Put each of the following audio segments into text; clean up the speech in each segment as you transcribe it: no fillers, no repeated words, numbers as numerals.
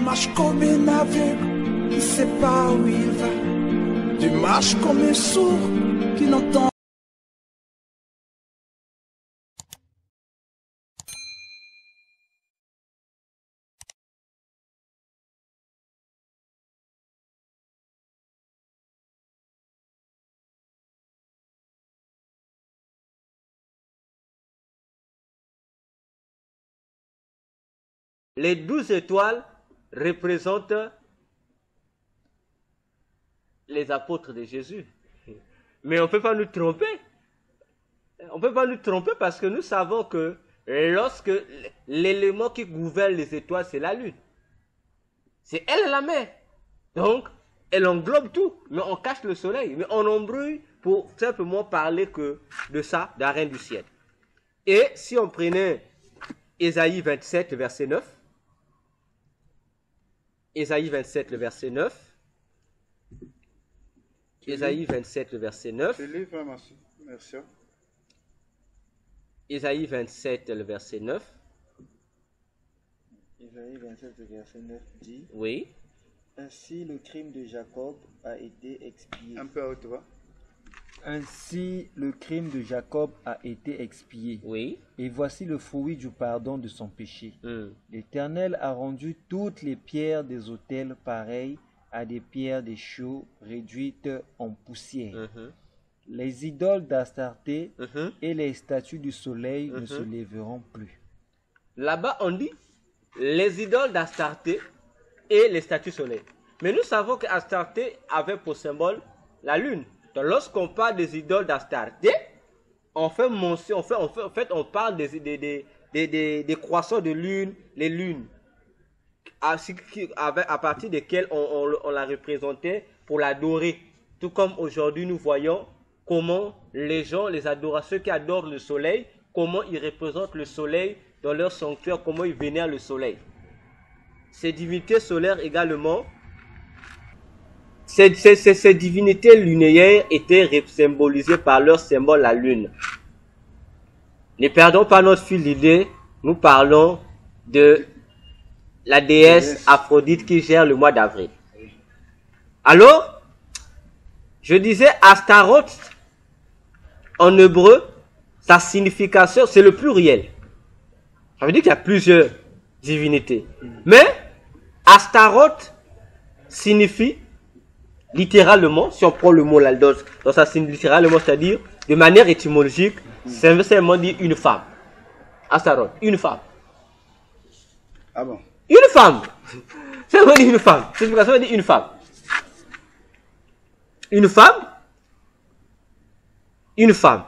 marches comme un aveugle qui ne sait pas où il va. Tu marches comme un sourd qui n'entend. Les 12 étoiles représentent les apôtres de Jésus. Mais on ne peut pas nous tromper. On ne peut pas nous tromper parce que nous savons que lorsque l'élément qui gouverne les étoiles, c'est la lune. C'est elle la mère. Donc, elle englobe tout. Mais on cache le soleil. Mais on embrouille pour simplement parler que de ça, de la reine du ciel. Et si on prenait Ésaïe 27, verset 9. Ésaïe 27, le verset 9. Ésaïe 27, le verset 9. Merci. Ésaïe 27, le verset 9. Ésaïe 27, le verset 9 dit: Oui. Ainsi le crime de Jacob a été expié. Un peu à haute voix. Ainsi le crime de Jacob a été expié. Oui. Et voici le fruit du pardon de son péché. L'Éternel a rendu toutes les pierres des autels pareilles à des pierres des chaux réduites en poussière. Les idoles d'Astarté et les statues du soleil ne se lèveront plus. Là-bas, on dit les idoles d'Astarté et les statues soleil. Mais nous savons qu'Astarté avait pour symbole la lune. Donc, lorsqu'on parle des idoles d'Astarté, on fait mention, en fait, on parle des croissants de lune, les lunes, à partir desquelles on la représentait pour l'adorer. Tout comme aujourd'hui, nous voyons comment les gens, les adorateurs, ceux qui adorent le soleil, comment ils représentent le soleil dans leur sanctuaire, comment ils vénèrent le soleil. Ces divinités solaires également, ces divinités lunaires étaient symbolisées par leur symbole, la lune. Ne perdons pas notre fil d'idée, nous parlons de la déesse Aphrodite qui gère le mois d'avril. Alors, je disais Astaroth, en hébreu, sa signification, c'est le pluriel. Ça veut dire qu'il y a plusieurs divinités. Mais Astaroth signifie littéralement, si on prend le mot l'aldos, donc ça signifie littéralement, c'est-à-dire de manière étymologique, c'est seulement dire une femme. Astaroth, une femme. Ah bon? Une femme. Ça veut dire une femme. Ça veut dire une femme. Une femme. Une femme.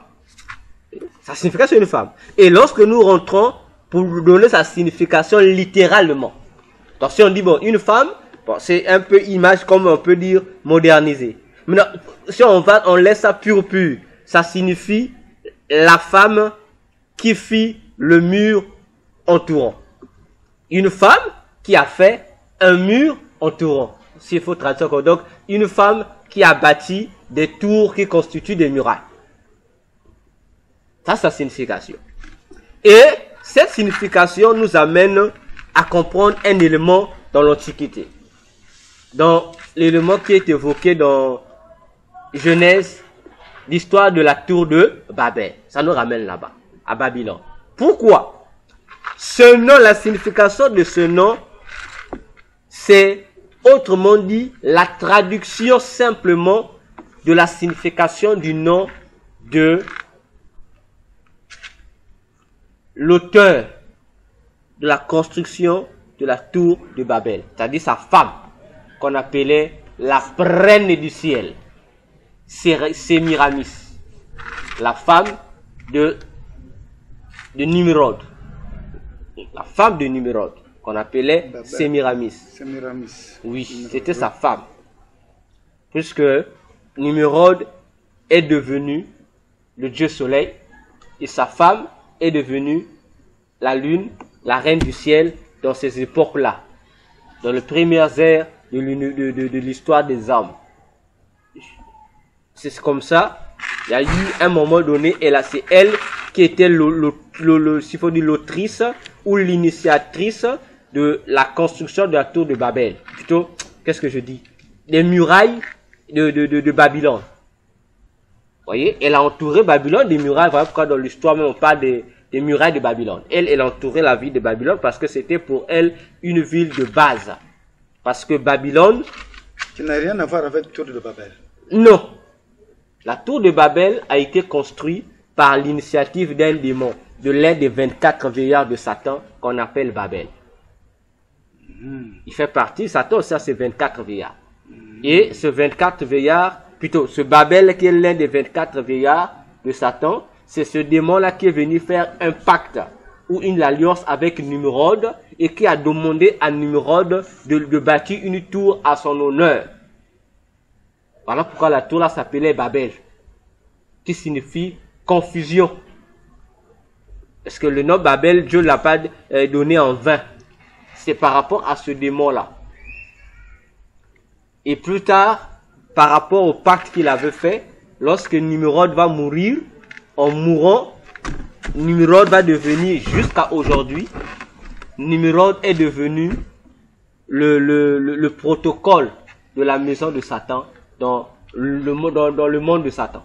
Sa signification une femme. Et lorsque nous rentrons pour donner sa signification littéralement. Donc si on dit bon, une femme, bon, c'est un peu image comme on peut dire modernisée. Maintenant, si on laisse ça pur, ça signifie la femme qui fit le mur entourant. Une femme qui a fait un mur entourant. S'il faut traduire encore. Donc, une femme qui a bâti des tours qui constituent des murailles. Ça, c'est sa signification. Et cette signification nous amène à comprendre un élément dans l'Antiquité. Dans l'élément qui est évoqué dans Genèse, l'histoire de la tour de Babel. Ça nous ramène là-bas, à Babylone. Pourquoi? Ce nom, la signification de ce nom, c'est, autrement dit, la traduction simplement de la signification du nom de l'auteur de la construction de la tour de Babel, c'est-à-dire sa femme, qu'on appelait la reine du ciel, Sémiramis, la femme de Nimrod, la femme de Nimrod, qu'on appelait Sémiramis. Sémiramis. Oui, c'était sa femme, puisque Nimrod est devenu le dieu soleil, et sa femme est devenue la lune, la reine du ciel, dans ces époques-là, dans les premières ères de l'histoire des hommes. C'est comme ça, il y a eu un moment donné, et là c'est elle qui était l'autrice ou l'initiatrice de la construction de la tour de Babel. Plutôt, qu'est-ce que je dis? Les murailles de Babylone. Vous voyez, elle a entouré Babylone des murailles. Voilà pourquoi dans l'histoire même on parle des murailles de Babylone. Elle a entouré la ville de Babylone parce que c'était pour elle une ville de base. Parce que Babylone... Qui n'a rien à voir avec la tour de Babel. Non. La tour de Babel a été construite par l'initiative d'un démon, de l'un des 24 vieillards de Satan qu'on appelle Babel. Il fait partie, Satan aussi a ses 24 vieillards. Et ce 24 vieillards, plutôt ce Babel qui est l'un des 24 vieillards de Satan, c'est ce démon-là qui est venu faire un pacte ou une alliance avec Nimrod et qui a demandé à Nimrod de bâtir une tour à son honneur. Voilà pourquoi la tour là s'appelait Babel, qui signifie confusion. Parce que le nom Babel, Dieu ne l'a pas donné en vain. C'est par rapport à ce démon-là. Et plus tard, par rapport au pacte qu'il avait fait, lorsque Nimrod va mourir, en mourant, Nimrod va devenir, jusqu'à aujourd'hui, Nimrod est devenu le protocole de la maison de Satan dans le monde de Satan.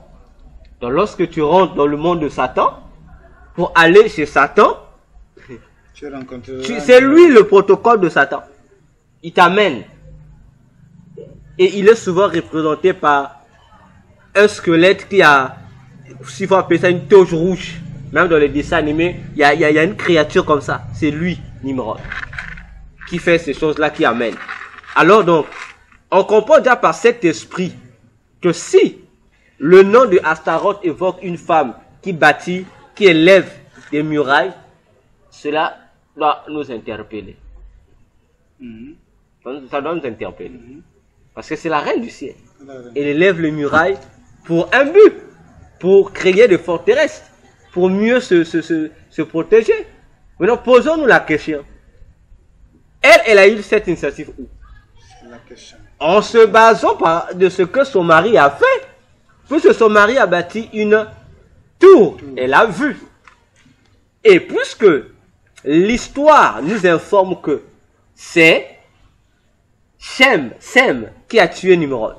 Donc lorsque tu rentres dans le monde de Satan, pour aller chez Satan, c'est lui le protocole de Satan. Il t'amène. Et il est souvent représenté par un squelette qui a, s'il faut appeler ça une toge rouge. Même dans les dessins animés, il y a une créature comme ça. C'est lui, Nimrod, qui fait ces choses-là, qui amène. Alors donc, on comprend déjà par cet esprit que si le nom de Astaroth évoque une femme qui bâtit, qui élève des murailles, cela doit nous interpeller. Ça doit nous interpeller. Parce que c'est la reine du ciel. Elle élève les murailles pour un but, pour créer des forteresses, pour mieux se protéger. Maintenant, posons-nous la question. Elle a eu cette initiative où? En se basant de ce que son mari a fait, puisque son mari a bâti une tour, elle a vu. Et puisque l'histoire nous informe que c'est Sem qui a tué Nimrod.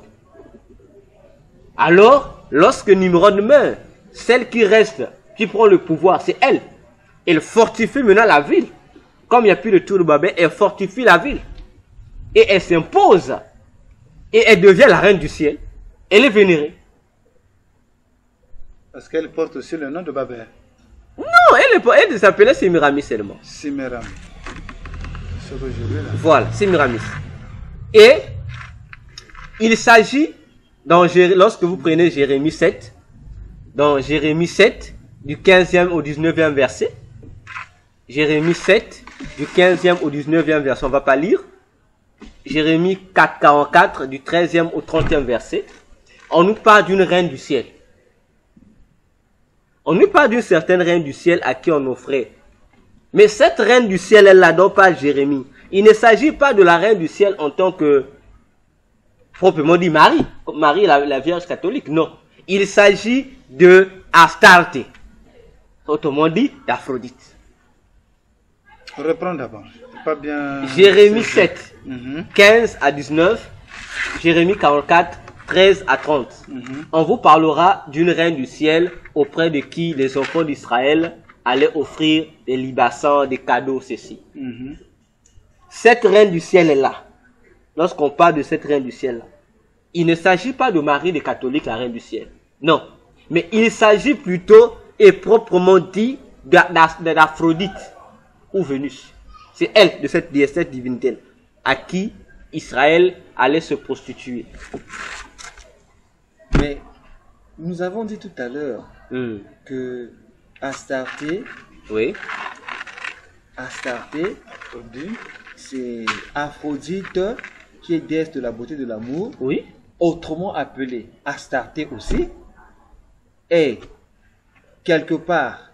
Alors, lorsque Nimrod meurt, celle qui reste, qui prend le pouvoir, c'est elle. Elle fortifie maintenant la ville. Comme il n'y a plus de tour de Babel, elle fortifie la ville. Et elle s'impose. Et elle devient la reine du ciel. Elle est vénérée. Parce qu'elle porte aussi le nom de Babel. Non, elle s'appelait Sémiramis seulement. Sémiramis. Ce que je veux là. Voilà, Sémiramis. Et il s'agit, lorsque vous prenez Jérémie 7, dans Jérémie 7, du 15e au 19e verset, Jérémie 7, du 15e au 19e verset, on ne va pas lire, Jérémie 4, 44, du 13e au 30e verset, on nous parle d'une reine du ciel. On nous parle d'une certaine reine du ciel à qui on offrait. Mais cette reine du ciel, elle la donne pas à Jérémie. Il ne s'agit pas de la reine du ciel en tant que, proprement dit, Marie. Marie, la Vierge catholique, non. Il s'agit de Astarte. Autrement dit, d'Aphrodite. Reprends d'abord. Pas bien. Jérémie 7, 15 à 19. Jérémie 44, 13 à 30. On vous parlera d'une reine du ciel auprès de qui les enfants d'Israël allaient offrir des libations, des cadeaux, ceci. Cette reine du ciel est là. Lorsqu'on parle de cette reine du ciel, il ne s'agit pas de Marie les catholiques, la reine du ciel. Non. Mais il s'agit plutôt et proprement dit d'Aphrodite ou Vénus. C'est elle, de cette divinité à qui Israël allait se prostituer. Mais nous avons dit tout à l'heure que Astarté, c'est Aphrodite qui est déesse de la beauté de l'amour, autrement appelée Astarté aussi, est quelque part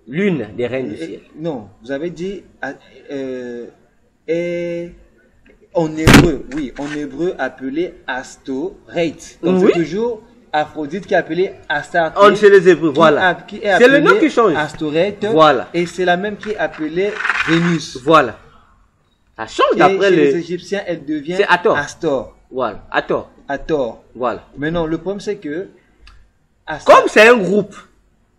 l'une des reines du ciel. Non, vous avez dit en hébreu, en hébreu appelé Astoreth. Donc c'est toujours Aphrodite qui est appelée Astarté. Chez les Hébreux, voilà. C'est le nom qui change. Astoreth. Voilà. Et c'est la même qui est appelée Vénus. Voilà. Ça change Et d'après chez les les... Égyptiens, elle devient C'est Hathor. Astor. Voilà, Hathor. Hathor. Voilà. Mais non, le problème c'est que Astor, Comme c'est un groupe,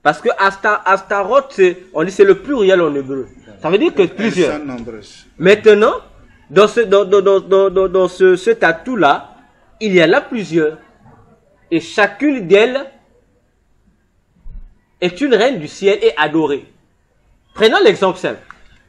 parce que Astaroth, on dit c'est le pluriel en hébreu. Ça veut dire que Elles plusieurs. sont nombreuses. Maintenant, dans ce tatou-là, il y en a plusieurs. Et chacune d'elles est une reine du ciel et adorée. Prenons l'exemple simple.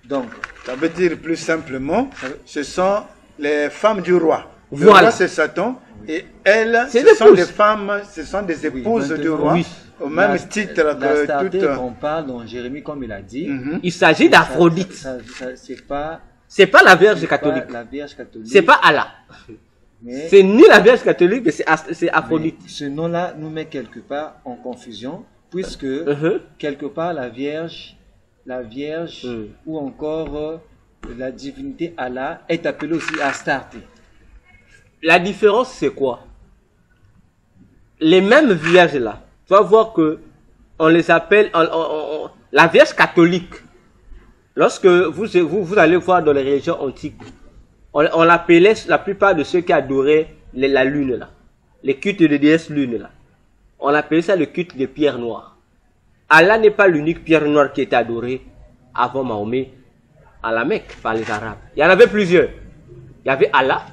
donc, Ça veut dire plus simplement, ce sont les femmes du roi. Le Voilà. roi c'est Satan et elles, C'est ce des sont épouses. des femmes, ce sont des épouses du maintenant, roi. oui. Au même la- titre l'Astarté que toutes. qu'on parle dans Jérémie, comme il a dit, Mhm. Il s'agit d'Aphrodite. c'est pas C'est pas la Vierge catholique. pas la Vierge catholique. C'est pas Allah. mais C'est ni la Vierge catholique, mais c'est Aphrodite. mais ce nom-là nous met quelque part en confusion, puisque Mhm. quelque part la Vierge Mm. ou encore la divinité Allah est appelée aussi Astarté. La différence, c'est quoi? Les mêmes vierges là, tu vas voir que on les appelle la Vierge catholique. Lorsque vous allez voir dans les religions antiques, on l'appelait la plupart de ceux qui adoraient la lune là, les cultes de déesse lune là. On appelait ça le culte des pierres noires. Allah n'est pas l'unique pierre noire qui était adorée avant Mahomet à la Mecque par les Arabes. Il y en avait plusieurs. Il y avait Allah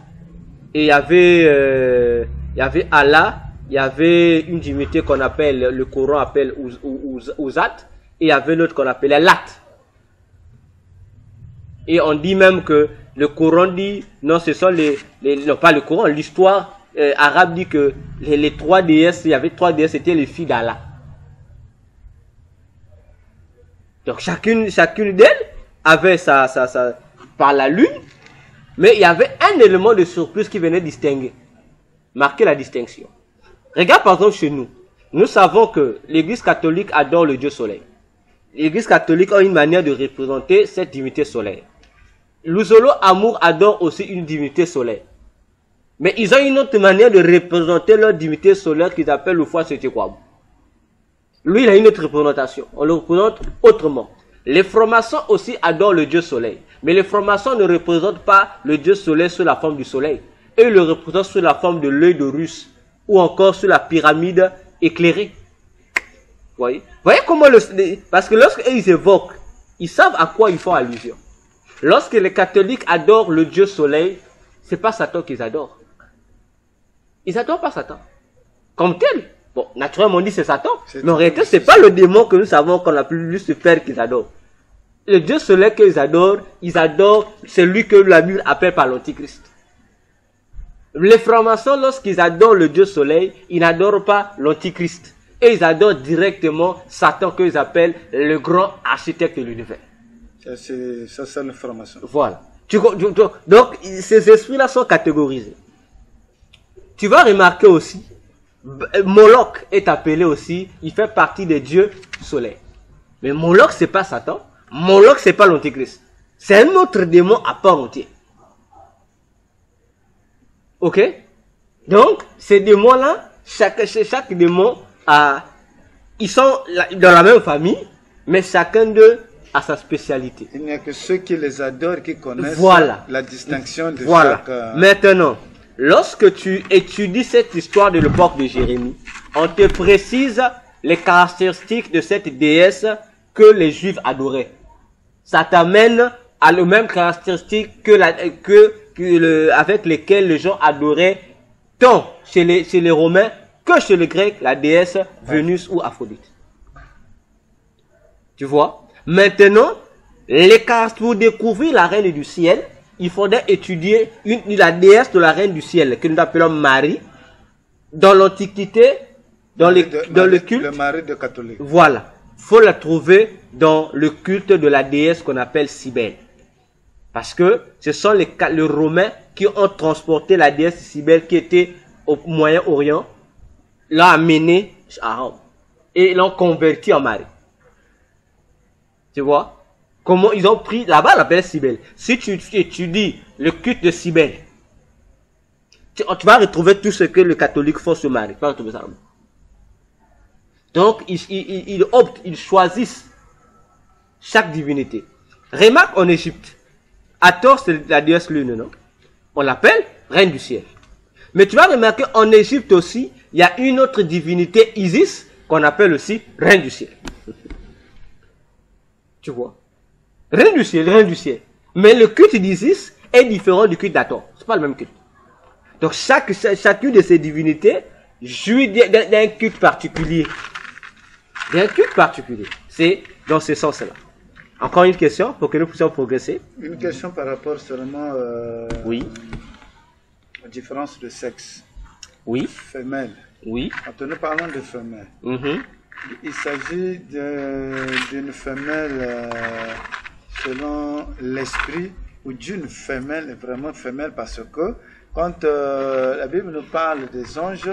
et il y avait Allah. Il y avait une divinité qu'on appelle, le Coran appelle Uzat, et il y avait l'autre qu'on appelait Lat. Et on dit même que le Coran dit, non, ce sont non pas le Coran, l'histoire arabe dit que les trois déesses, il y avait trois déesses, c'était les filles d'Allah. Donc chacune d'elles avait par la lune, mais il y avait un élément de surplus qui venait distinguer, marquer la distinction. Regarde par exemple chez nous. Nous savons que l'église catholique adore le Dieu soleil. L'église catholique a une manière de représenter cette divinité solaire. L'Ouzolo Amour adore aussi une divinité solaire. Mais ils ont une autre manière de représenter leur divinité solaire qu'ils appellent le foie Setekwabou. Lui, il a une autre représentation. On le représente autrement. Les francs-maçons aussi adorent le Dieu soleil. Mais les francs-maçons ne représentent pas le Dieu soleil sous la forme du soleil. Eux, ils le représentent sous la forme de l'œil de Russe. Ou encore sur la pyramide éclairée. Voyez comment parce que lorsqu'ils évoquent, ils savent à quoi ils font allusion. Lorsque les catholiques adorent le Dieu soleil, c'est pas Satan qu'ils adorent. Ils adorent pas Satan. Comme tel. Bon, naturellement on dit c'est Satan. Mais en réalité, c'est pas le démon que nous savons qu'on a plus ce père qu'ils adorent. Le Dieu soleil qu'ils adorent, ils adorent celui que la Bible appelle par l'Antichrist. Les francs-maçons, lorsqu'ils adorent le Dieu soleil, ils n'adorent pas l'Antichrist. Et ils adorent directement Satan qu'ils appellent le grand architecte de l'univers. Ça, c'est le franc-maçon. Voilà. Donc, ces esprits-là sont catégorisés. Tu vas remarquer aussi, Moloch est appelé aussi, il fait partie des dieux soleil. Mais Moloch, c'est pas Satan. Moloch, c'est pas l'Antichrist. C'est un autre démon à part entière. Ok? Donc, ces démons-là, chaque démon ils sont dans la même famille, mais chacun d'eux a sa spécialité. Il n'y a que ceux qui les adorent qui connaissent la distinction de chaque... Maintenant, lorsque tu étudies cette histoire de l'époque de Jérémie, on te précise les caractéristiques de cette déesse que les Juifs adoraient. Ça t'amène à les mêmes caractéristiques avec lesquelles les gens adoraient tant chez les Romains que chez les Grecs, la déesse Vénus ou Aphrodite. Tu vois? Maintenant, pour découvrir la reine du ciel, il faudrait étudier la déesse de la reine du ciel, que nous appelons Marie, dans l'Antiquité, dans le culte. Le mari de catholique. Voilà. Faut la trouver dans le culte de la déesse qu'on appelle Cybèle. Parce que ce sont les Romains qui ont transporté la déesse Cybèle qui était au Moyen-Orient, l'ont amenée à Rome et l'ont convertie en Marie. Tu vois? Comment ils ont pris, là-bas on l'appelle Cybèle. Si tu étudies le culte de Cybèle, tu vas retrouver tout ce que les catholiques font sur Marie. Tu vas retrouver ça. Donc ils optent, ils choisissent chaque divinité. Remarque en Égypte. Hathor, c'est la déesse lune, non? On l'appelle reine du ciel. Mais tu vas remarquer, en Égypte aussi, il y a une autre divinité, Isis, qu'on appelle aussi reine du ciel. Tu vois? Reine du ciel, reine du ciel. Mais le culte d'Isis est différent du culte d'Hathor. C'est pas le même culte. Donc chacune de ces divinités jouit d'un culte particulier. D'un culte particulier. C'est dans ce sens-là. Encore une question pour que nous puissions progresser. Une question par rapport seulement oui. aux différences de sexe. Oui. Femelle. Oui. Quand nous parlons de femelle, il s'agit d'une femelle selon l'esprit ou d'une femelle, vraiment femelle, parce que quand la Bible nous parle des anges,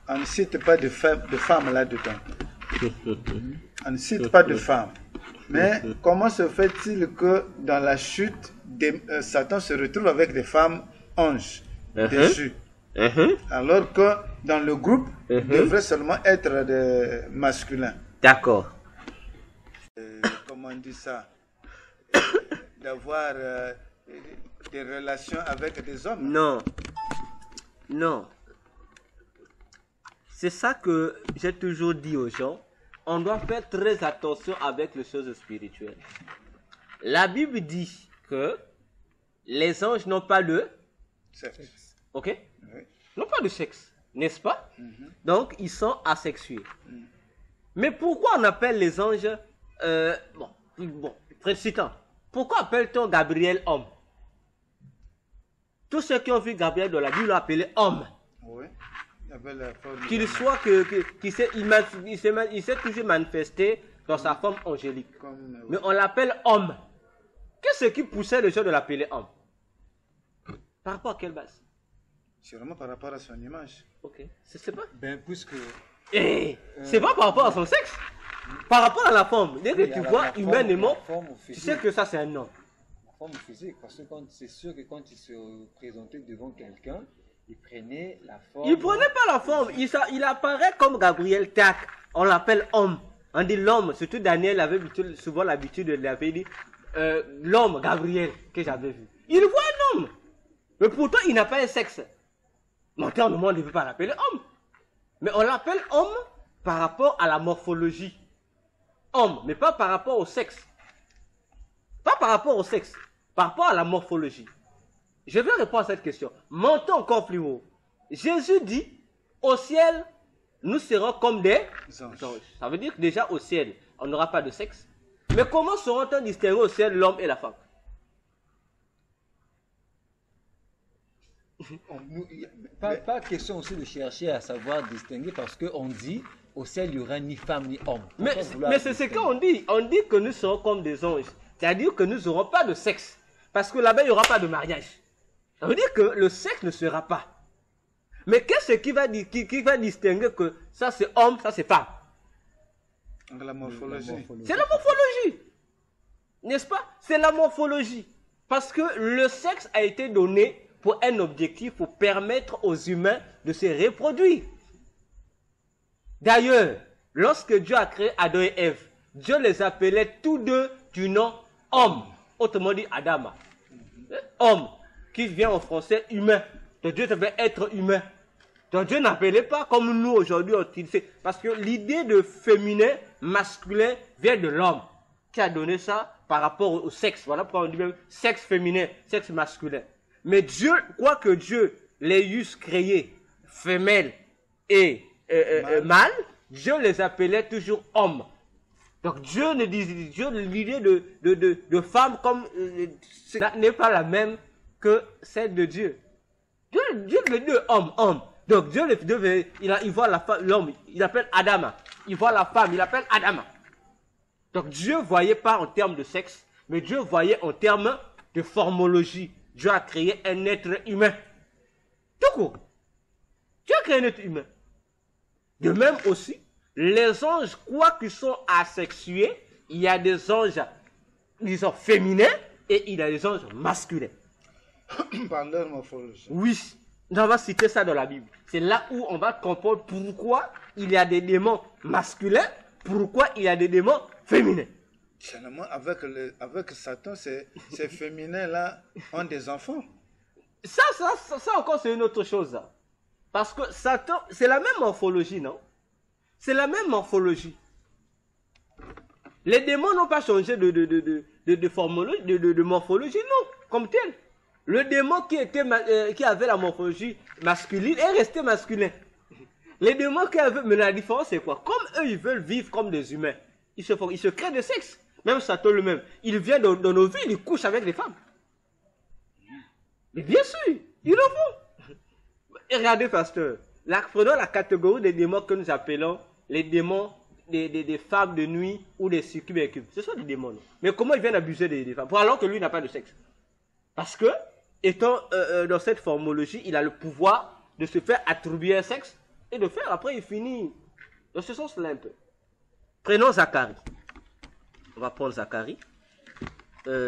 on ne cite pas de femmes là-dedans. On ne cite pas de femmes. Mais comment se fait-il que dans la chute, Satan se retrouve avec des femmes anges déchues, alors que dans le groupe, devrait seulement être des masculins? D'accord. Comment on dit ça? D'avoir des relations avec des hommes? Non. Non. C'est ça que j'ai toujours dit aux gens. On doit faire très attention avec les choses spirituelles. La Bible dit que les anges n'ont pas de sexe. Ok? Oui. N'ont pas de sexe, n'est-ce pas? Donc, ils sont asexués. Mais pourquoi on appelle les anges... précitant. Pourquoi appelle-t-on Gabriel homme? Tous ceux qui ont vu Gabriel dans la Bible l'ont appelé homme. Oui. Qu'il soit il s'est toujours manifesté dans sa forme angélique. Mais on l'appelle homme. Qu'est-ce qui poussait les gens de l'appeler homme? Par rapport à quelle base? Sûrement par rapport à son image. Ok. C'est pas. Ben, puisque. C'est pas par rapport à son sexe. Par rapport à la forme. Dès que tu vois humainement, tu sais que ça c'est un homme. La forme physique, parce que c'est sûr que quand il se présentait devant quelqu'un, il prenait la forme. Il prenait pas la forme. Il apparaît comme Gabriel Tac. On l'appelle homme. On dit l'homme. Surtout Daniel avait souvent l'habitude de l'appeler dit l'homme Gabriel que j'avais vu. Il voit un homme. Mais pourtant il n'a pas un sexe. Maintenant on ne veut pas l'appeler homme. Mais on l'appelle homme par rapport à la morphologie. Homme, mais pas par rapport au sexe. Pas par rapport au sexe. Par rapport à la morphologie. Je vais répondre à cette question. Montons encore plus haut. Jésus dit, au ciel, nous serons comme des anges. Ça veut dire que déjà au ciel, on n'aura pas de sexe. Mais comment seront-on distingués au ciel l'homme et la femme? Pas question aussi de chercher à savoir distinguer parce qu'on dit au ciel il n'y aura ni femme ni homme. Mais c'est ce qu'on dit. On dit que nous serons comme des anges. C'est-à-dire que nous n'aurons pas de sexe. Parce que là-bas, il n'y aura pas de mariage. Ça veut dire que le sexe ne sera pas. Mais qu'est-ce qui va distinguer que ça c'est homme, ça c'est femme? La morphologie. C'est la morphologie. N'est-ce pas? C'est la morphologie. Parce que le sexe a été donné pour un objectif, pour permettre aux humains de se reproduire. D'ailleurs, lorsque Dieu a créé Adam et Ève, Dieu les appelait tous deux du nom homme. Autrement dit, Adama. Homme, qui vient en français humain. Donc Dieu devait être humain. Donc Dieu n'appelait pas comme nous aujourd'hui on utilise. Parce que l'idée de féminin, masculin, vient de l'homme. Qui a donné ça par rapport au sexe. Voilà pourquoi on dit même sexe féminin, sexe masculin. Mais Dieu, quoique Dieu les eusse créés, femelles et mâles, Dieu les appelait toujours hommes. Donc Dieu ne disait, l'idée de femme comme n'est pas la même que celle de Dieu. Dieu les deux hommes. Donc Dieu il voit l'homme, il appelle Adama. Il voit la femme, il appelle Adama. Donc Dieu ne voyait pas en termes de sexe, mais Dieu voyait en termes de formologie. Dieu a créé un être humain. Tout court. Dieu a créé un être humain. De même aussi, les anges, quoi qu'ils sont asexués, il y a des anges, disons, féminins et il y a des anges masculins. Par leur morphologie. Oui, on va citer ça dans la Bible. C'est là où on va comprendre pourquoi il y a des démons masculins, pourquoi il y a des démons féminins. Seulement avec Satan, ces féminins-là ont des enfants. Ça encore, c'est une autre chose. Hein. Parce que Satan, c'est la même morphologie, non? C'est la même morphologie. Les démons n'ont pas changé de morphologie, non, comme tel. Le démon qui avait la morphologie masculine est resté masculin. Les démons qui avaient... Mais la différence, c'est quoi? Comme eux, ils veulent vivre comme des humains. Ils se créent de sexe. Même Satan lui-même. Il vient dans nos vies, il couche avec des femmes. Mais bien sûr, ils le font. Et regardez, pasteur. Prenons la catégorie des démons que nous appelons les démons des femmes de nuit ou des succubes et incubes. Ce sont des démons. Mais comment ils viennent abuser des femmes? Alors que lui n'a pas de sexe. Parce que, étant dans cette formologie, il a le pouvoir de se faire attribuer un sexe et de faire. Après, il finit dans ce sens-là un peu. Prenons Zacharie. On va prendre Zacharie.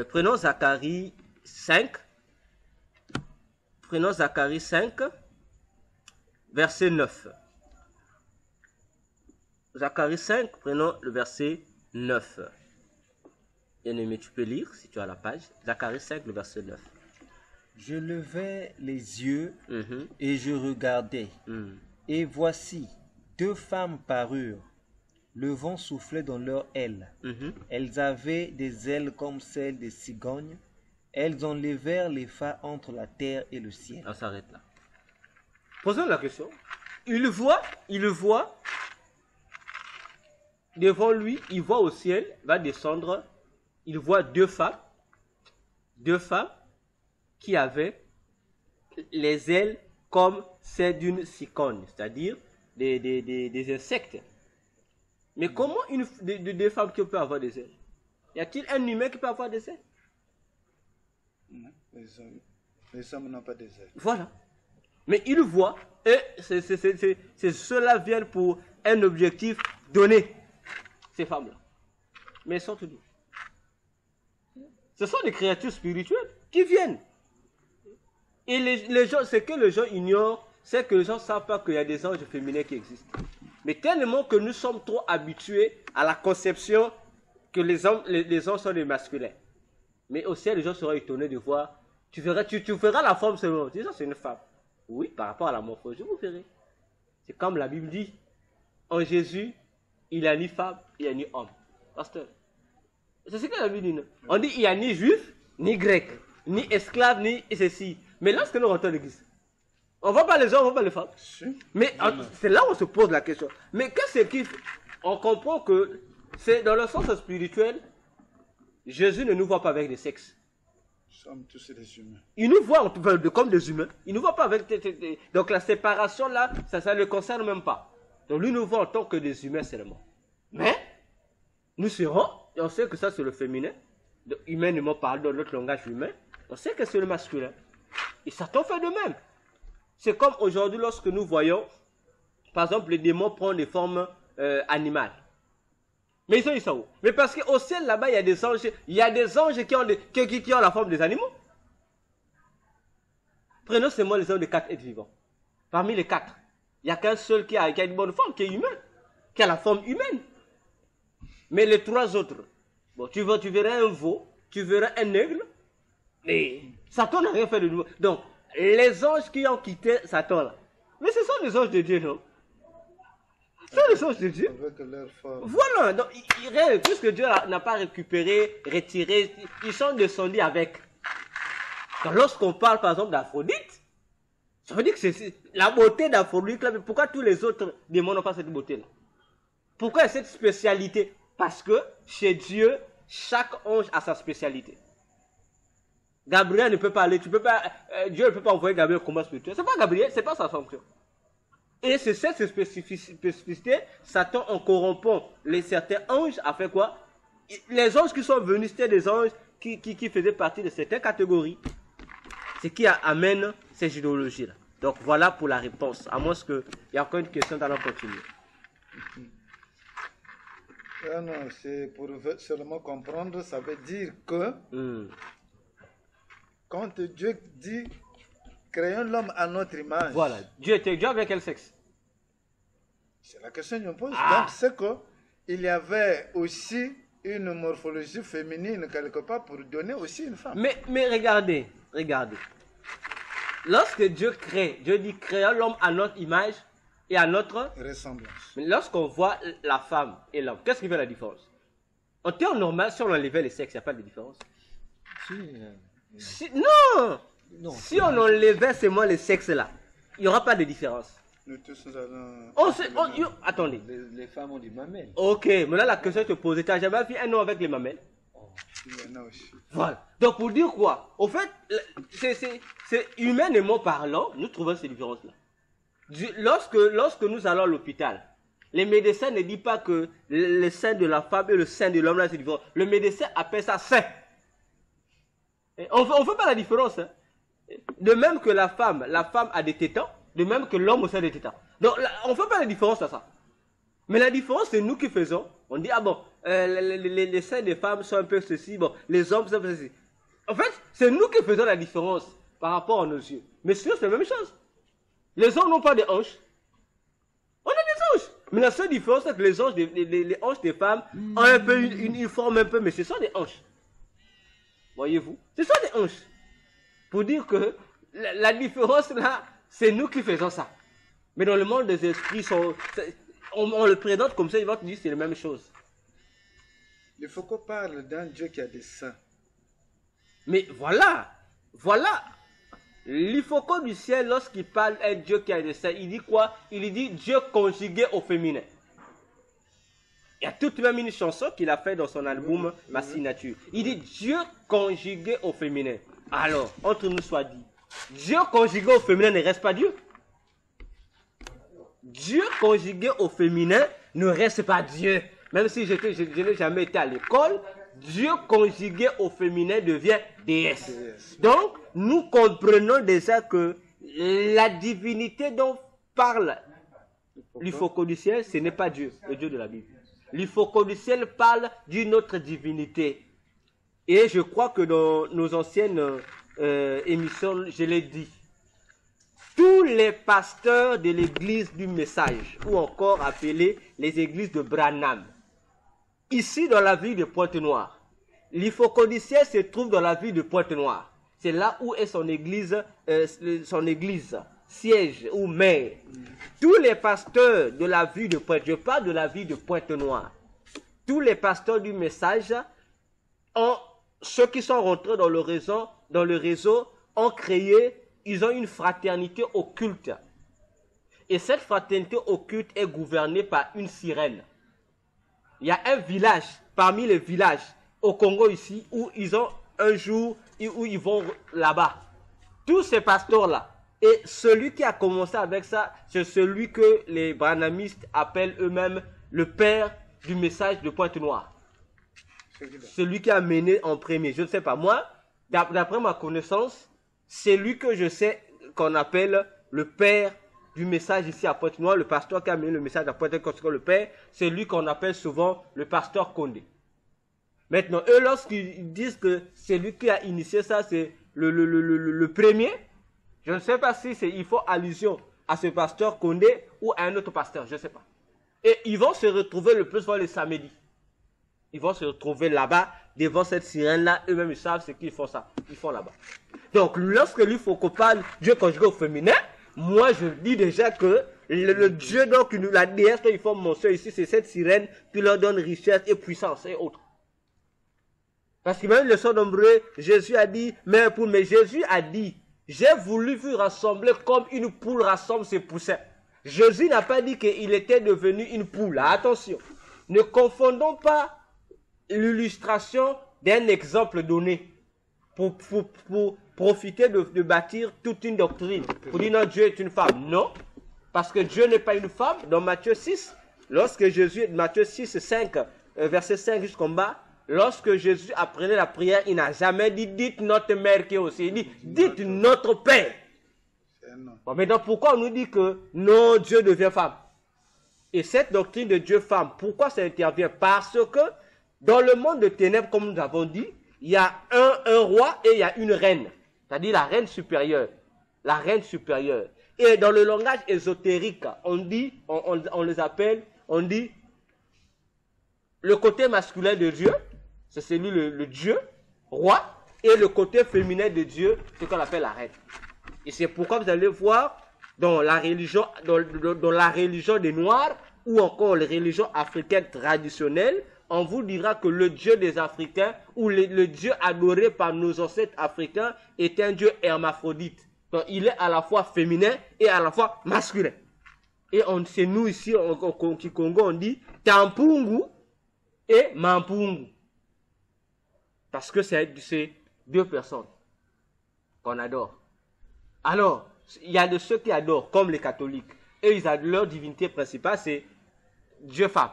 Prenons Zacharie 5. Prenons Zacharie 5, verset 9. Zacharie 5, prenons le verset 9. Bien-aimé, tu peux lire si tu as la page. Zacharie 5, le verset 9. Je levai les yeux et je regardai. Et voici, deux femmes parurent. Le vent soufflait dans leurs ailes. Elles avaient des ailes comme celles des cigognes. Elles enlevèrent les phares entre la terre et le ciel. On s'arrête là. Posons la question. Il voit, devant lui, il voit au ciel, va descendre, il voit deux femmes qui avaient les ailes comme celles d'une cigogne, c'est-à-dire des insectes. Mais comment deux femmes qui peuvent avoir des ailes? Y a-t-il un humain qui peut avoir des ailes? Non, les hommes n'ont pas des ailes. Voilà. Mais il voit, et ceux-là viennent pour un objectif donné. Ces femmes-là. Mais elles sont toutes. Ce sont des créatures spirituelles qui viennent. Et les gens, ce que les gens ignorent, c'est que les gens ne savent pas qu'il y a des anges féminins qui existent. Mais tellement que nous sommes trop habitués à la conception que les anges sont des masculins. Mais au ciel, les gens seront étonnés de voir. Tu verras la forme seulement. Tu dis ça, c'est une femme. Oui, par rapport à la morphologie, vous verrez. C'est comme la Bible dit. En Jésus, il n'y a ni femme, il n'y a ni homme. Pasteur. C'est ce que la Bible dit. Non? On dit il n'y a ni juif, ni grec, ni esclave, ni ceci. Mais lorsque nous rentrons à l'église, on ne voit pas les hommes, on ne voit pas les femmes. Mais c'est là où on se pose la question. Mais qu'est-ce qui fait? On comprend que c'est dans le sens spirituel, Jésus ne nous voit pas avec des sexes. Nous sommes tous des humains. Il nous voit comme des humains. Il ne nous voit pas avec... Donc la séparation là, ça ne le concerne même pas. Donc lui nous voit en tant que des humains seulement. Mais, nous serons, et on sait que ça c'est le féminin, humainement parlé dans notre langage humain, on sait que c'est le masculin. Et Satan fait de même. C'est comme aujourd'hui lorsque nous voyons, par exemple, les démons prennent des formes animales. Mais ils sont où? Mais parce qu'au ciel là-bas, il y a des anges qui ont la forme des animaux. Prenons seulement les hommes de 4 êtres vivants. Parmi les 4, il n'y a qu'un seul qui a une bonne forme, qui est humain, qui a la forme humaine. Mais les 3 autres, bon, tu verras un veau, tu verras un aigle, et Satan n'a rien fait de nouveau. Donc, les anges qui ont quitté Satan là, mais ce sont les anges de Dieu, non? Ce sont les anges de Dieu. Avec leur forme. Voilà, donc, puisque Dieu n'a pas récupéré, retiré, ils sont descendus avec. Donc, lorsqu'on parle par exemple d'Aphrodite, ça veut dire que c'est la beauté d'Aphrodite là, mais pourquoi tous les autres démons n'ont pas cette beauté là? Pourquoi il y a cette spécialité? Parce que chez Dieu, chaque ange a sa spécialité. Gabriel ne peut pas aller, Dieu ne peut pas envoyer Gabriel au combat spirituel. C'est pas Gabriel, c'est pas sa fonction. Et c'est cette spécificité, Satan en corrompant certains anges a fait quoi? Les anges qui sont venus, c'était des anges qui faisaient partie de certaines catégories. Ce qui amène ces idéologies-là. Donc voilà pour la réponse. À moins qu'il y a encore une question, dans la continuer. Non, c'est pour seulement comprendre, ça veut dire que quand Dieu dit créons l'homme à notre image. Voilà. Dieu avec quel sexe? C'est la question qu'on pose. Donc c'est qu'il y avait aussi une morphologie féminine quelque part pour donner aussi une femme. Mais regardez. Lorsque Dieu crée, Dieu dit créons l'homme à notre image et à notre ressemblance. Mais lorsqu'on voit la femme et l'homme, qu'est-ce qui fait la différence? En termes normal, si on enlevait les sexes, il n'y a pas de différence. Non. Si on enlevait seulement les sexes là, il n'y aura pas de différence. Nous tous nous allons... Attendez. Les femmes ont des mamelles. Ok, mais là la question se pose. Tu n'as jamais vu un homme avec les mamelles? Il y en a aussi. Voilà. Donc pour dire quoi? Au fait, c'est humainement parlant, nous trouvons ces différences-là. Lorsque nous allons à l'hôpital, les médecins ne disent pas que le sein de la femme et le sein de l'homme là c'est différent. Le médecin appelle ça sein. Et on ne fait pas la différence. Hein. De même que la femme a des tétons, de même que l'homme aussi a des tétons. Donc là, on ne fait pas la différence à ça. Mais la différence, c'est nous qui faisons. On dit, ah bon, les seins des femmes sont un peu ceci, bon, les hommes sont un peu ceci. En fait, c'est nous qui faisons la différence par rapport à nos yeux. Mais sinon, c'est la même chose. Les hommes n'ont pas de hanches. On a des hanches. Mais la seule différence, c'est que les hanches des femmes ont un peu une forme un peu, mais ce sont des hanches. Voyez-vous? Ce sont des hanches. Pour dire que la différence là, c'est nous qui faisons ça. Mais dans le monde des esprits, on le présente comme ça, il va te dire que c'est la même chose. Il faut qu'on parle d'un Dieu qui a des seins. Mais voilà. L'Ifoko du ciel, lorsqu'il parle d'un Dieu qui a des seins, il dit quoi? Il dit Dieu conjugué au féminin. Il y a toute même une chanson qu'il a fait dans son album Ma Signature. Il dit Dieu conjugué au féminin. Alors, entre nous soit dit, Dieu conjugué au féminin ne reste pas Dieu. Dieu conjugué au féminin ne reste pas Dieu. Même si je n'ai jamais été à l'école, Dieu conjugué au féminin devient déesse. Donc, nous comprenons déjà que la divinité dont parle l'Ifoko du ciel, ce n'est pas Dieu, le Dieu de la Bible. L'Ifoko du ciel parle d'une autre divinité. Et je crois que dans nos anciennes émissions, je l'ai dit. Tous les pasteurs de l'église du message, ou encore appelés les églises de Branham, ici dans la ville de Pointe-Noire, l'Ifoko du ciel se trouve dans la ville de Pointe-Noire. C'est là où est son église siège ou mère. Tous les pasteurs de la ville de Pointe, je parle de la ville de Pointe-Noire, tous les pasteurs du message, ceux qui sont rentrés dans le réseau ont créé, ils ont une fraternité occulte. Et cette fraternité occulte est gouvernée par une sirène. Il y a un village, parmi les villages au Congo ici, où ils ont un jour, où ils vont là-bas. Tous ces pasteurs-là. Et celui qui a commencé avec ça, c'est celui que les branhamistes appellent eux-mêmes le père du message de Pointe-Noire. Celui qui a mené en premier. Je ne sais pas. Moi, d'après ma connaissance, c'est lui que je sais qu'on appelle le père du message ici à Pointe-Noire, le pasteur qui a mené le message à Pointe-Noire, le père, c'est lui qu'on appelle souvent le pasteur Condé. Maintenant, eux, lorsqu'ils disent que c'est lui qui a initié ça, c'est le premier, je ne sais pas si il faut allusion à ce pasteur Condé ou à un autre pasteur, je ne sais pas. Et ils vont se retrouver le plus souvent le samedi. Ils vont se retrouver là-bas, devant cette sirène-là, eux-mêmes ils savent ce qu'ils font ça. Ils font là-bas. Donc, lorsque lui, il faut qu'on parle Dieu conjugué au féminin, moi, je dis déjà que le Dieu, donc, la déesse dont ils font mention ici, c'est cette sirène qui leur donne richesse et puissance et autres. Parce que même le son nombreux, Jésus a dit, mais Jésus a dit, j'ai voulu vous rassembler comme une poule rassemble ses poussins. Jésus n'a pas dit qu'il était devenu une poule. Attention, ne confondons pas l'illustration d'un exemple donné pour profiter de bâtir toute une doctrine. Pour dire non, Dieu est une femme. Non, parce que Dieu n'est pas une femme. Dans Matthieu 6, lorsque Jésus, Matthieu 6, 5, verset 5 jusqu'en bas, lorsque Jésus apprenait la prière, il n'a jamais dit, dites notre mère qui est aussi. Il dit, dites notre Père. Bon, maintenant, pourquoi on nous dit que non, Dieu devient femme? Et cette doctrine de Dieu femme, pourquoi ça intervient? Parce que dans le monde de ténèbres, comme nous avons dit, il y a un roi et il y a une reine. C'est-à-dire la reine supérieure. La reine supérieure. Et dans le langage ésotérique, on dit, on les appelle, on dit, le côté masculin de Dieu, c'est celui le Dieu, roi, et le côté féminin de Dieu, ce qu'on appelle la reine. Et c'est pourquoi vous allez voir dans la religion, dans la religion des Noirs, ou encore les religions africaines traditionnelles, on vous dira que le Dieu des Africains, ou le Dieu adoré par nos ancêtres africains, est un Dieu hermaphrodite. Donc il est à la fois féminin et à la fois masculin. Et c'est nous ici, au Congo, on dit Tampungu et Mampungu. Parce que c'est deux personnes qu'on adore. Alors, il y a de ceux qui adorent, comme les catholiques. Et ils adorent, leur divinité principale, c'est Dieu-femme,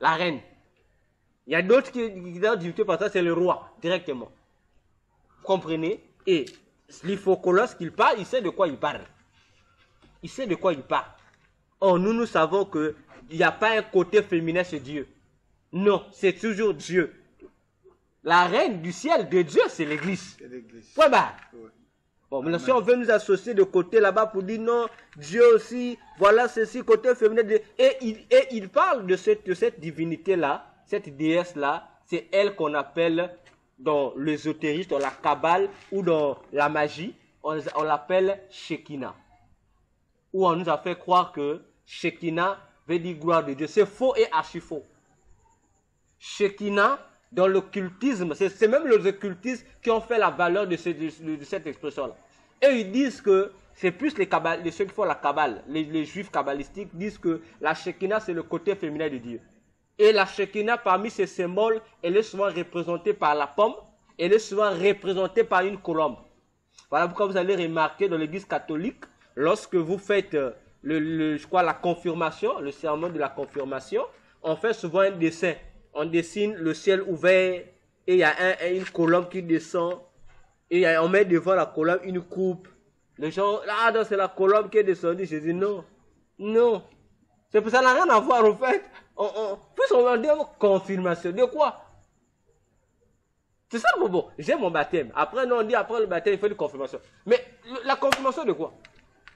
la reine. Il y a d'autres qui leur divinité principale, c'est le roi, directement. Vous comprenez? Et l'Ifoko, lorsqu'il parle, il sait de quoi il parle. Il sait de quoi il parle. Or, nous savons qu'il n'y a pas un côté féminin chez Dieu. Non, c'est toujours Dieu. La reine du ciel de Dieu, c'est l'église. Point barre. Ouais. Bon, maintenant, si on veut nous associer de côté là-bas pour dire non, Dieu aussi, voilà ceci, côté féminin. Et il parle de cette divinité-là, cette déesse-là, c'est elle qu'on appelle dans l'ésotérisme, dans la Kabbale ou dans la magie, on l'appelle Shekinah. Où on nous a fait croire que Shekinah veut dire gloire de Dieu. C'est faux et archi faux. Shekinah, dans l'occultisme, c'est même les occultistes qui ont fait la valeur de cette expression-là. Et ils disent que c'est plus ceux qui font la Kabbale, les juifs kabbalistiques disent que la Shekinah c'est le côté féminin de Dieu. Et la Shekinah parmi ces symboles, elle est souvent représentée par la pomme, elle est souvent représentée par une colombe. Voilà pourquoi vous allez remarquer dans l'église catholique, lorsque vous faites la confirmation, le serment de la confirmation, on fait souvent un dessin. On dessine le ciel ouvert et il y a une colombe qui descend et on met devant la colombe une coupe. Les gens, là, c'est la colombe qui est descendue. Je dis non, non. C'est pour ça, ça n'a rien à voir en fait. Plus on va dire confirmation. De quoi? C'est ça le bon. J'ai mon baptême. Après, non, on dit après le baptême, il faut une confirmation. Mais la confirmation de quoi?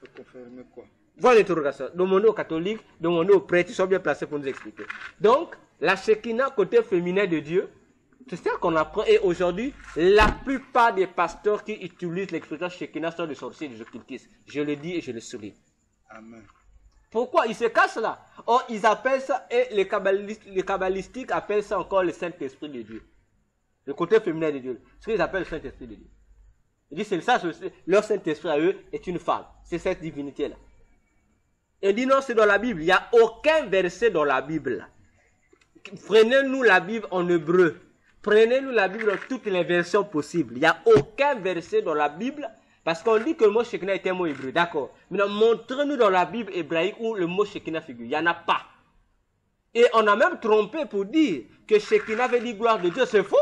De confirmer quoi? Voilà l'interrogation. Demandez aux catholiques, demandez aux prêtres, ils sont bien placés pour nous expliquer. Donc, la Shekinah, côté féminin de Dieu, c'est ça qu'on apprend. Et aujourd'hui, la plupart des pasteurs qui utilisent l'expression Shekinah sont des sorciers, des occultistes. Je le dis et je le souligne. Amen. Pourquoi? Ils se cachent là. Or, ils appellent ça, et les kabbalistiques appellent ça encore le Saint-Esprit de Dieu. Le côté féminin de Dieu. Ce qu'ils appellent le Saint-Esprit de Dieu. Ils disent, c'est ça, leur Saint-Esprit à eux est une femme. C'est cette divinité-là. Et dit non, c'est dans la Bible. Il n'y a aucun verset dans la Bible. Prenez-nous la Bible en hébreu. Prenez-nous la Bible dans toutes les versions possibles. Il n'y a aucun verset dans la Bible. Parce qu'on dit que le mot Shekinah est un mot hébreu. D'accord. Maintenant, montrez-nous dans la Bible hébraïque où le mot Shekinah figure. Il n'y en a pas. Et on a même trompé pour dire que Shekinah veut dire gloire de Dieu. C'est faux.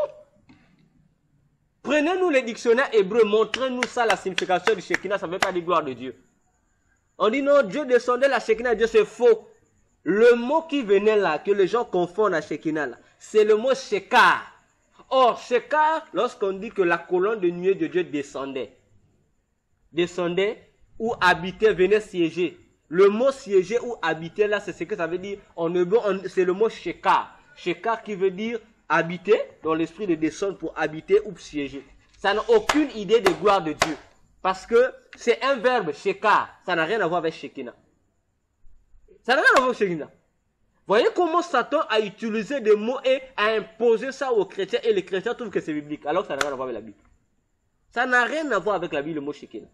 Prenez-nous les dictionnaires hébreux. Montrez-nous ça, la signification du Shekinah. Ça ne veut pas dire gloire de Dieu. On dit non, Dieu descendait la Shekinah, Dieu, c'est faux. Le mot qui venait là, que les gens confondent à Shekinah là, c'est le mot Shekar. Or, Shekar, lorsqu'on dit que la colonne de nuée de Dieu descendait ou habitait, venait siéger. Le mot siéger ou habiter là, c'est ce que ça veut dire. En hébreu, c'est le mot Shekar. Shekar qui veut dire habiter, dans l'esprit de descendre pour habiter ou siéger. Ça n'a aucune idée de gloire de Dieu. Parce que c'est un verbe, shekar. Ça n'a rien à voir avec Shekinah. Ça n'a rien à voir avec Shekinah. Voyez comment Satan a utilisé des mots et a imposé ça aux chrétiens. Et les chrétiens trouvent que c'est biblique. Alors que ça n'a rien à voir avec la Bible. Ça n'a rien à voir avec la Bible, le mot Shekinah.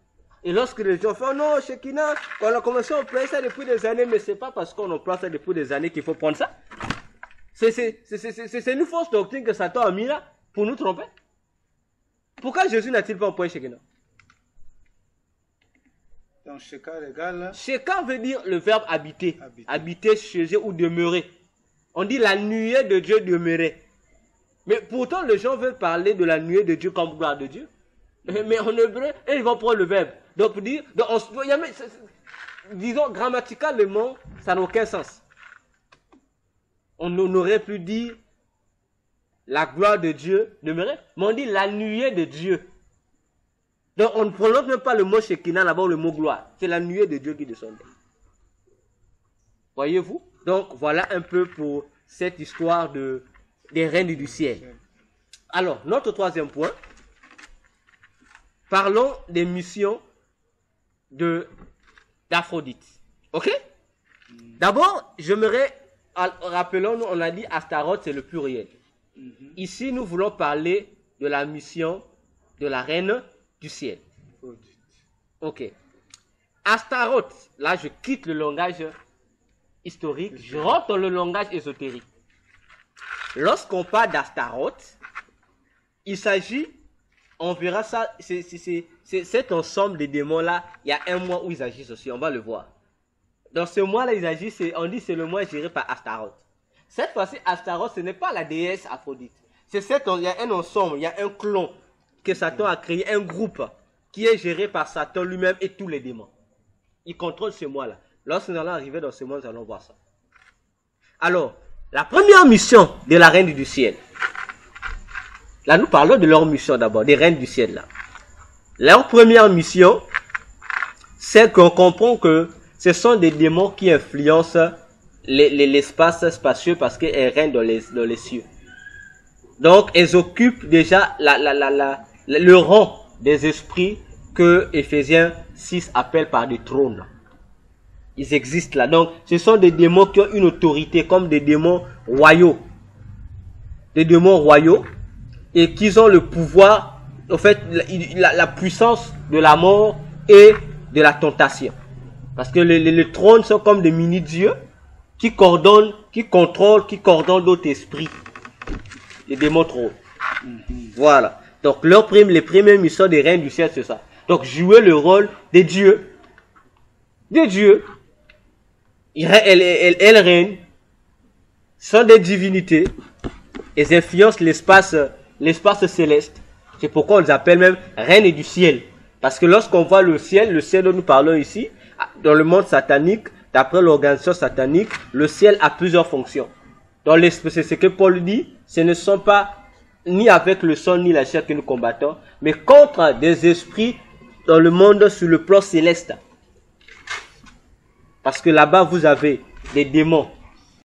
Et lorsque les gens font non, Shekinah, on a commencé à employer ça depuis des années. Mais c'est pas parce qu'on emploie ça depuis des années qu'il faut prendre ça. C'est une fausse doctrine que Satan a mis là pour nous tromper. Pourquoi Jésus n'a-t-il pas employé Shekinah? Donc, Shekar égale... Shekar veut dire le verbe habiter. Habiter, siéger ou demeurer. On dit la nuée de Dieu demeurait. Mais pourtant, les gens veulent parler de la nuée de Dieu comme gloire de Dieu. Mais en hébreu, ils vont prendre le verbe. Donc, pour dire... disons, grammaticalement, ça n'a aucun sens. On aurait pu dire la gloire de Dieu demeurait. Mais on dit la nuée de Dieu. Donc, on ne prononce même pas le mot Shekinah là-bas ou le mot gloire. C'est la nuée de Dieu qui descendait. Voyez-vous? Donc, voilà un peu pour cette histoire des reines du ciel. Alors, notre troisième point, parlons des missions d'Aphrodite. Ok? D'abord, rappelons-nous, on a dit Astaroth, c'est le pluriel. Ici, nous voulons parler de la mission de la reine du ciel. Ok. Astaroth, là je quitte le langage historique, je rentre dans le langage ésotérique. Lorsqu'on parle d'Astaroth, il s'agit, on verra ça, c'est cet ensemble de démons-là, il y a un mois où ils agissent aussi, on va le voir. Dans ce mois-là, ils agissent, on dit c'est le mois géré par Astaroth. Cette fois-ci, Astaroth, ce n'est pas la déesse Aphrodite. Il y a un ensemble, il y a un clan que Satan a créé, un groupe qui est géré par Satan lui-même et tous les démons. Il contrôle ce mois-là. Lorsque nous allons arriver dans ce mois, nous allons voir ça. Alors, la première mission de la reine du ciel. Là, nous parlons de leur mission d'abord, des reines du ciel là. Leur première mission, c'est qu'on comprend que ce sont des démons qui influencent l'espace spacieux parce qu'elles règnent dans les cieux. Donc, elles occupent déjà le rang des esprits que Éphésiens 6 appelle par des trônes. Ils existent là. Donc, ce sont des démons qui ont une autorité comme des démons royaux. Des démons royaux et qui ont le pouvoir, en fait, la puissance de la mort et de la tentation. Parce que les trônes sont comme des mini-dieux qui coordonnent, qui contrôlent, qui coordonnent d'autres esprits. Les démons trônes. Voilà. Donc, les premières missions des reines du ciel, c'est ça. Donc, jouer le rôle des dieux. Des dieux. Elles règnent. Sont des divinités. Elles influencent l'espace céleste. C'est pourquoi on les appelle même reines du ciel. Parce que lorsqu'on voit le ciel dont nous parlons ici, dans le monde satanique, d'après l'organisation satanique, le ciel a plusieurs fonctions. C'est ce que Paul dit, ce ne sont pas ni avec le sang ni la chair que nous combattons, mais contre des esprits dans le monde sur le plan céleste. Parce que là-bas, vous avez des démons